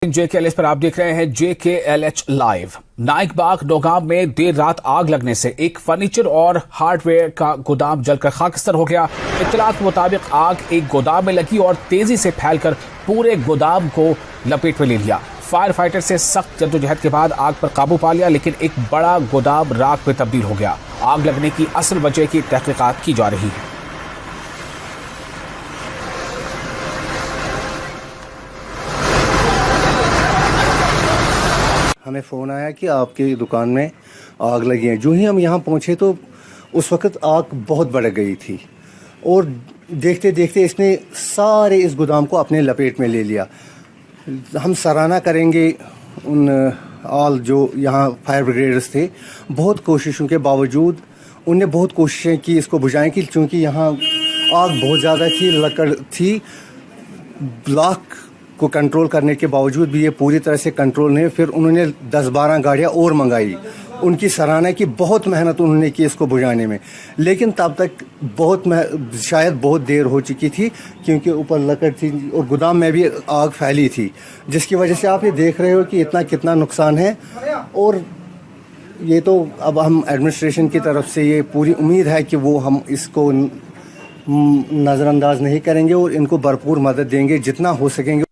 JKLH पर आप देख रहे हैं JKLH लाइव। नाइक बाग नौगांव में देर रात आग लगने से एक फर्नीचर और हार्डवेयर का गोदाम जलकर खाकस्तर हो गया। इत्तलात के मुताबिक आग एक गोदाम में लगी और तेजी से फैलकर पूरे गोदाम को लपेट में ले लिया। फायर फाइटर से सख्त जद्दोजहद के बाद आग पर काबू पा लिया, लेकिन एक बड़ा गोदाम राख में तब्दील हो गया। आग लगने की असल वजह की तहकीकात की जा रही है। हमें फ़ोन आया कि आपकी दुकान में आग लगी है। जो ही हम यहाँ पहुँचे तो उस वक़्त आग बहुत बढ़ गई थी और देखते देखते इसने सारे इस गोदाम को अपने लपेट में ले लिया। हम सराहना करेंगे उन ऑल जो यहाँ फायर ब्रिगेडर्स थे। बहुत कोशिशों के बावजूद उनने बहुत कोशिशें की इसको बुझाने की, क्योंकि यहाँ आग बहुत ज़्यादा थी, लकड़ थी। ब्लॉक को कंट्रोल करने के बावजूद भी ये पूरी तरह से कंट्रोल नहीं। फिर उन्होंने 10-12 गाड़ियाँ और मंगाई। उनकी सराहना की, बहुत मेहनत उन्होंने की इसको बुझाने में, लेकिन तब तक शायद बहुत देर हो चुकी थी, क्योंकि ऊपर लकड़ थी और गोदाम में भी आग फैली थी, जिसकी वजह से आप ये देख रहे हो कि इतना कितना नुकसान है। और ये तो अब हम एडमिनिस्ट्रेशन की तरफ से ये पूरी उम्मीद है कि वो हम इसको नज़रअंदाज नहीं करेंगे और इनको भरपूर मदद देंगे जितना हो सकेंगे।